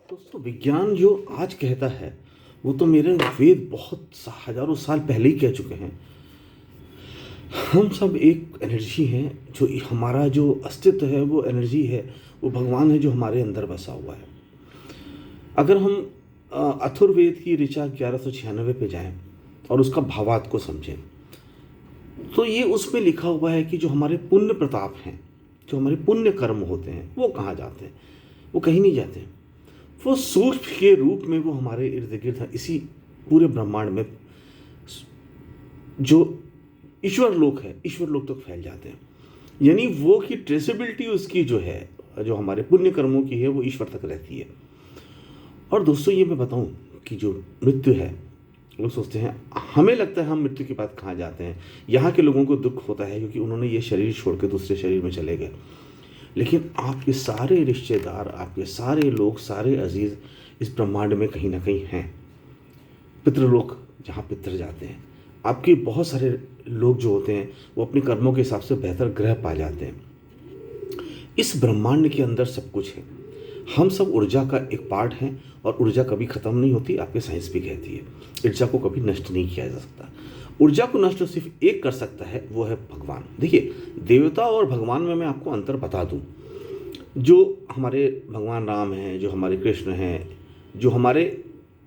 दोस्तों विज्ञान जो आज कहता है वो तो मेरे वेद बहुत हजारों साल पहले ही कह चुके हैं। हम सब एक एनर्जी हैं, जो हमारा जो अस्तित्व है वो एनर्जी है, वो भगवान है जो हमारे अंदर बसा हुआ है। अगर हम अथर्ववेद की ऋचा 1196 पे जाएं और उसका भावार्थ को समझें तो ये उसमें लिखा हुआ है कि जो हमारे पुण्य प्रताप हैं, जो हमारे पुण्य कर्म होते हैं, वो कहाँ जाते हैं? वो कहीं नहीं जाते। वो सूक्ष्म के रूप में वो हमारे इर्द गिर्द इसी पूरे ब्रह्मांड में जो ईश्वर लोक है, ईश्वर लोक तक फैल जाते हैं। यानी वो की ट्रेसेबिलिटी उसकी जो है, जो हमारे पुण्य कर्मों की है, वो ईश्वर तक रहती है। और दोस्तों ये मैं बताऊं कि जो मृत्यु है, लोग सोचते हैं, हमें लगता है हम मृत्यु के बाद कहाँ जाते हैं। यहाँ के लोगों को दुख होता है क्योंकि उन्होंने ये शरीर छोड़ के दूसरे शरीर में चले गए। लेकिन आपके सारे रिश्तेदार, आपके सारे लोग, सारे अजीज इस ब्रह्मांड में कहीं ना कहीं हैं। पितृलोक, जहाँ पितृ जाते हैं, आपके बहुत सारे लोग जो होते हैं वो अपने कर्मों के हिसाब से बेहतर ग्रह पा जाते हैं। इस ब्रह्मांड के अंदर सब कुछ है। हम सब ऊर्जा का एक पार्ट हैं और ऊर्जा कभी ख़त्म नहीं होती। आपके साइंस भी कहती है ऊर्जा को कभी नष्ट नहीं किया जा सकता। ऊर्जा को नष्ट सिर्फ एक कर सकता है, वो है भगवान। देखिए, देवता और भगवान में मैं आपको अंतर बता दूं। जो हमारे भगवान राम हैं, जो हमारे कृष्ण हैं, जो हमारे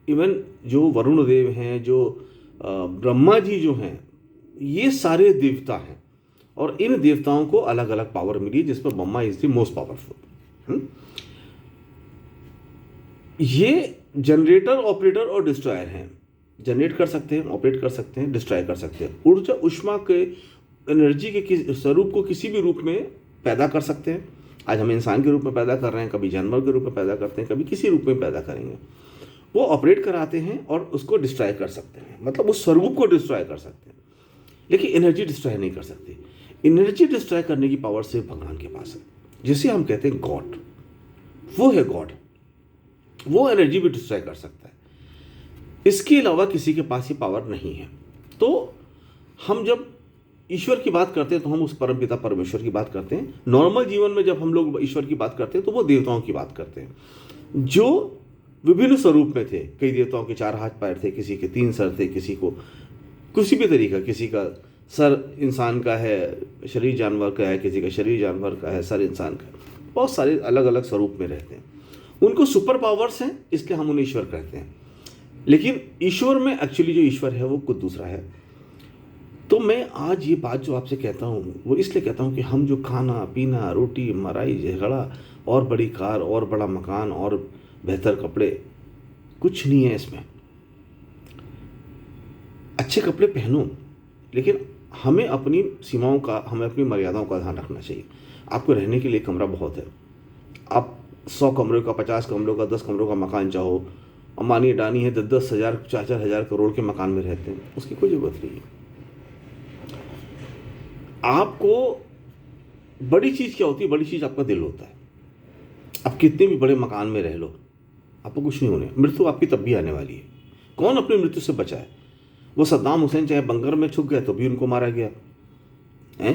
इवन जो वरुण देव हैं, जो ब्रह्मा जी जो हैं, ये सारे देवता हैं और इन देवताओं को अलग अलग पावर मिली, जिस पर Brahma is the most powerful. ये जनरेटर, ऑपरेटर और डिस्ट्रॉयर हैं। जनरेट कर सकते हैं, ऑपरेट कर सकते हैं, डिस्ट्रॉय कर सकते हैं। ऊर्जा उष्मा के एनर्जी के स्वरूप को किसी भी रूप में पैदा कर सकते हैं। आज हम इंसान के रूप में पैदा कर रहे हैं, कभी जानवर के रूप में पैदा करते हैं, कभी किसी रूप में पैदा करेंगे। वो ऑपरेट कराते हैं और उसको डिस्ट्रॉय कर सकते हैं, मतलब उस स्वरूप को डिस्ट्रॉय कर सकते हैं, लेकिन एनर्जी डिस्ट्रॉय नहीं कर सकते। एनर्जी डिस्ट्रॉय करने की पावर सिर्फ भगवान के पास है, जिसे हम कहते हैं गॉड। वो है गॉड, वो एनर्जी भी डिस्ट्रॉय कर सकता है। इसके अलावा किसी के पास ये पावर नहीं है। तो हम जब ईश्वर की बात करते हैं तो हम उस परम पिता परमेश्वर की बात करते हैं। नॉर्मल जीवन में जब हम लोग ईश्वर की बात करते हैं तो वो देवताओं की बात करते हैं, जो विभिन्न स्वरूप में थे। कई देवताओं के 4 हाथ पैर थे, किसी के 3 सर थे, किसी को किसी भी तरीका, किसी का सर इंसान का है, शरीर जानवर का है, किसी का शरीर जानवर का है, सर इंसान का है। बहुत सारे अलग अलग स्वरूप में रहते हैं। उनको सुपर पावर्स हैं, इसलिए हम उन्हें ईश्वर कहते हैं। लेकिन ईश्वर में एक्चुअली जो ईश्वर है वो कुछ दूसरा है। तो मैं आज ये बात जो आपसे कहता हूँ वो इसलिए कहता हूँ कि हम जो खाना पीना, रोटी मलाई, झगड़ा और बड़ी कार और बड़ा मकान और बेहतर कपड़े, कुछ नहीं है इसमें। अच्छे कपड़े पहनो, लेकिन हमें अपनी सीमाओं का, हमें अपनी मर्यादाओं का ध्यान रखना चाहिए। आपको रहने के लिए कमरा बहुत है। आप 100 कमरों का, 50 कमरों का, 10 कमरों का मकान चाहो, अम्बानी अडानी है 10-10 हज़ार, 4-4 हज़ार करोड़ के मकान में रहते हैं, उसकी कोई ज़रूरत नहीं है। आपको बड़ी चीज़ क्या होती है? बड़ी चीज़ आपका दिल होता है। आप कितने भी बड़े मकान में रह लो, आपको कुछ नहीं होने। मृत्यु आपकी तब भी आने वाली है। कौन अपनी मृत्यु से बचा है? वो सद्दाम हुसैन चाहे बंकर में छुप गए तो भी उनको मारा गया है।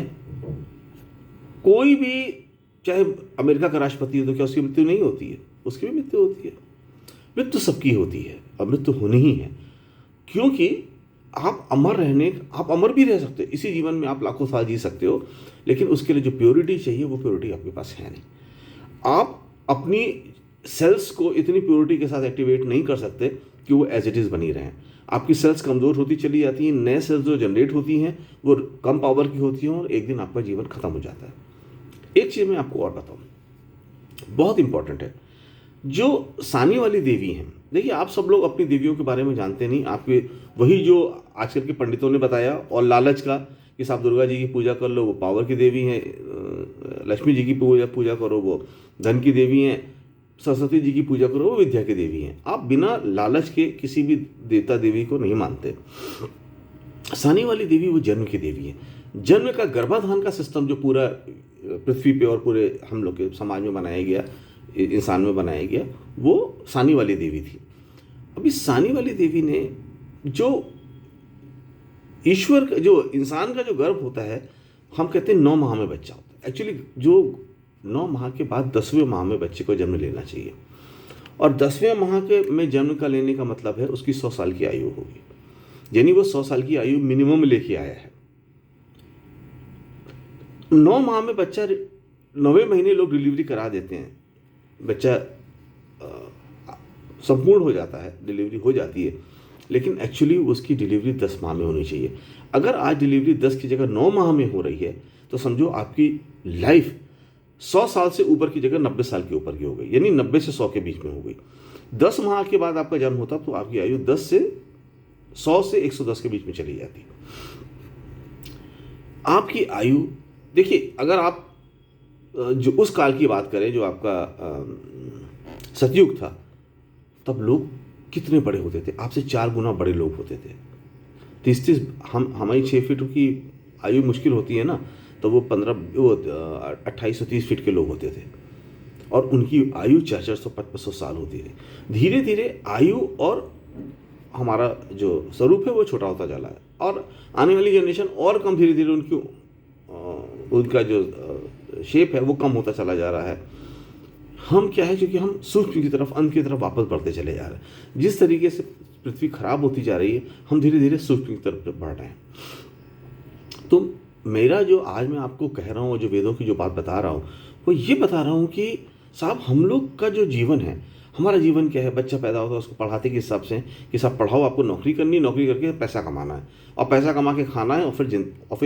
कोई भी चाहे अमेरिका का राष्ट्रपति हो तो क्या उसकी मृत्यु नहीं होती है? उसकी भी मृत्यु होती है। मृत्यु सबकी होती है और मृत्यु होनी ही है, क्योंकि आप अमर भी रह सकते हो। इसी जीवन में आप लाखों साल जी सकते हो, लेकिन उसके लिए जो प्योरिटी चाहिए वो प्योरिटी आपके पास है नहीं। आप अपनी सेल्स को इतनी प्योरिटी के साथ एक्टिवेट नहीं कर सकते कि वो एज इट इज़ बनी रहें। आपकी सेल्स कमज़ोर होती चली जाती हैं, नए सेल्स जो जनरेट होती हैं वो कम पावर की होती हैं और एक दिन आपका जीवन खत्म हो जाता है। एक चीज़ मैं आपको और बताऊँ, बहुत इंपॉर्टेंट है। जो सानी वाली देवी हैं, देखिए आप सब लोग अपनी देवियों के बारे में जानते नहीं। आपके वही जो आजकल के पंडितों ने बताया और लालच का कि आप दुर्गा जी की पूजा कर लो, वो पावर की देवी हैं। लक्ष्मी जी की पूजा करो, वो धन की देवी हैं। सरस्वती जी की पूजा करो, वो विद्या की देवी हैं। आप बिना लालच के किसी भी देवता देवी को नहीं मानते। सानी वाली देवी वो जन्म की देवी है। जन्म का गर्भाधान का सिस्टम जो पूरा पृथ्वी पे और पूरे हम लोग के समाज में बनाया गया, इंसान में बनाया गया, वो सानी वाली देवी थी। अभी सानी वाली देवी ने जो ईश्वर का, जो इंसान का जो गर्भ होता है, हम कहते हैं 9 माह में बच्चा होता है। एक्चुअली जो 9 माह के बाद 10वें माह में बच्चे को जन्म लेना चाहिए। और 10वें माह के में जन्म का लेने का मतलब है उसकी 100 साल की आयु होगी, यानी वो 100 साल की आयु मिनिमम लेके आया है। 9 माह में बच्चा, 9वें महीने लोग डिलीवरी करा देते हैं, बच्चा संपूर्ण हो जाता है, डिलीवरी हो जाती है, लेकिन एक्चुअली उसकी डिलीवरी 10 माह में होनी चाहिए। अगर आज डिलीवरी 10 की जगह 9 माह में हो रही है तो समझो आपकी लाइफ 100 साल से ऊपर की जगह 90 साल के ऊपर की हो गई, यानी 90 से 100 के बीच में हो गई। 10 माह के बाद आपका जन्म होता तो आपकी आयु 10 से 100 से 110 के बीच में चली जाती। आपकी आयु देखिए, अगर आप जो उस काल की बात करें जो आपका सतयुग था, तब लोग कितने बड़े होते थे, आपसे 4 गुना बड़े लोग होते थे। 30 हमारी 6 फीट की आयु मुश्किल होती है ना, तो वो 2830 फीट के लोग होते थे और उनकी आयु 400-500 साल होती है। धीरे धीरे आयु और हमारा जो स्वरूप है वो छोटा होता जा रहा है और आने वाली जनरेशन और कम, धीरे धीरे उनका जो शेप है वो कम होता चला जा रहा है। हम क्या है, क्योंकि हम सूक्ष्म की तरफ, अंत की तरफ वापस बढ़ते चले जा रहे हैं। जिस तरीके से पृथ्वी खराब होती जा रही है, हम धीरे धीरे सूक्ष्म की तरफ बढ़ रहे हैं। तो मेरा जो आज मैं आपको कह रहा हूँ, जो वेदों की जो बात बता रहा हूँ, वो ये बता रहा हूँ कि साहब हम लोग का जो जीवन है, हमारा जीवन क्या है, बच्चा पैदा होता है उसको पढ़ाते के हिसाब से कि साहब पढ़ाओ, आपको नौकरी करनी, नौकरी करके पैसा कमाना है और पैसा कमा के खाना है और फिर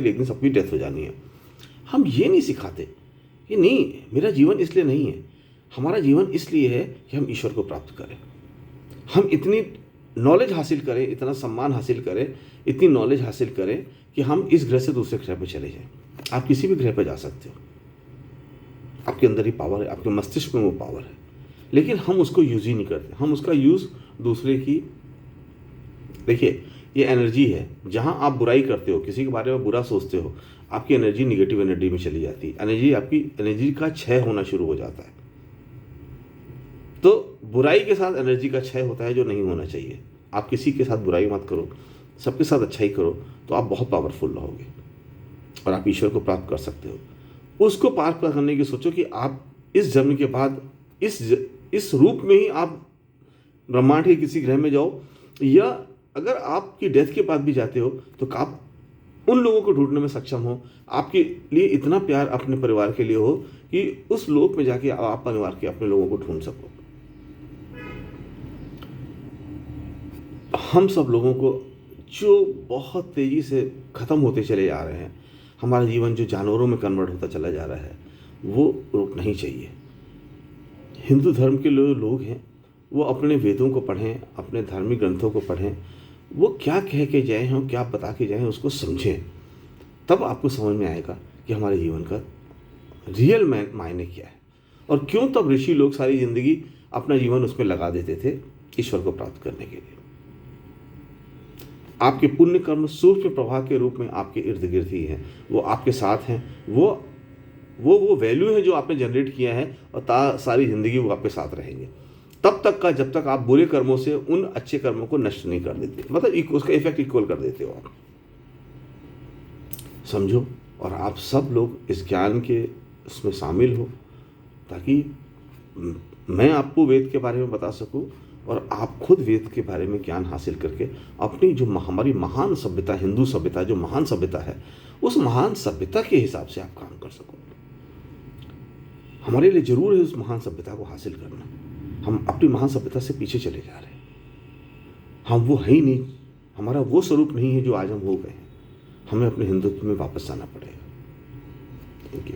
एक दिन सबकी डेथ हो जानी है। हम ये नहीं सिखाते कि नहीं, मेरा जीवन इसलिए नहीं है, हमारा जीवन इसलिए है कि हम ईश्वर को प्राप्त करें, हम इतनी नॉलेज हासिल करें, इतना सम्मान हासिल करें, इतनी नॉलेज हासिल करें कि हम इस ग्रह से दूसरे ग्रह पर चले जाएं। आप किसी भी ग्रह पर जा सकते हो, आपके अंदर ही पावर है, आपके मस्तिष्क में वो पावर है, लेकिन हम उसको यूज़ ही नहीं करते। हम उसका यूज़ दूसरे की, देखिए ये एनर्जी है, जहाँ आप बुराई करते हो, किसी के बारे में बुरा सोचते हो, आपकी एनर्जी निगेटिव एनर्जी में चली जाती है, आपकी एनर्जी का क्षय होना शुरू हो जाता है। तो बुराई के साथ एनर्जी का क्षय होता है, जो नहीं होना चाहिए। आप किसी के साथ बुराई मत करो, सबके साथ अच्छाई करो, तो आप बहुत पावरफुल रहोगे और आप ईश्वर को प्राप्त कर सकते हो। उसको पार करने की सोचो कि आप इस जन्म के बाद इस रूप में ही आप ब्रह्मांड के किसी ग्रह में जाओ, या अगर आपकी डेथ के बाद भी जाते हो तो आप उन लोगों को ढूंढने में सक्षम हो, आपके लिए इतना प्यार अपने परिवार के लिए हो कि उस लोक में जाके आप परिवार के अपने लोगों को ढूंढ सको। हम सब लोगों को जो बहुत तेज़ी से ख़त्म होते चले जा रहे हैं, हमारा जीवन जो जानवरों में कन्वर्ट होता चला जा रहा है, वो रोकना ही चाहिए। हिंदू धर्म के लोग हैं, वो अपने वेदों को पढ़ें, अपने धार्मिक ग्रंथों को पढ़ें, वो क्या कह के जाए हैं, क्या बता के जाएँ, उसको समझें, तब आपको समझ में आएगा कि हमारे जीवन का रियल मायने क्या है और क्यों तब ऋषि लोग सारी ज़िंदगी अपना जीवन उसमें लगा देते थे ईश्वर को प्राप्त करने के लिए। आपके पुण्य कर्म सूक्ष्म प्रवाह के रूप में आपके इर्द गिर्द ही हैं, वो आपके साथ हैं, वो वैल्यू है जो आपने जनरेट किया है और सारी ज़िंदगी वो आपके साथ रहेंगे, तब तक का जब तक आप बुरे कर्मों से उन अच्छे कर्मों को नष्ट नहीं कर देते, मतलब उसका इफेक्ट इक्वल कर देते हो आप, समझो। और आप सब लोग इस ज्ञान के उसमें शामिल हो, ताकि मैं आपको वेद के बारे में बता सकूं और आप खुद वेद के बारे में ज्ञान हासिल करके अपनी जो हमारी महान सभ्यता, हिंदू सभ्यता जो महान सभ्यता है, उस महान सभ्यता के हिसाब से आप काम कर सको। हमारे लिए जरूर है उस महान सभ्यता को हासिल करना। हम अपनी महान सभ्यता से पीछे चले जा रहे हैं, हम वो है ही नहीं, हमारा वो स्वरूप नहीं है जो आज हम हो गए हैं। हमें अपने हिंदुत्व में वापस आना पड़ेगा। Thank you.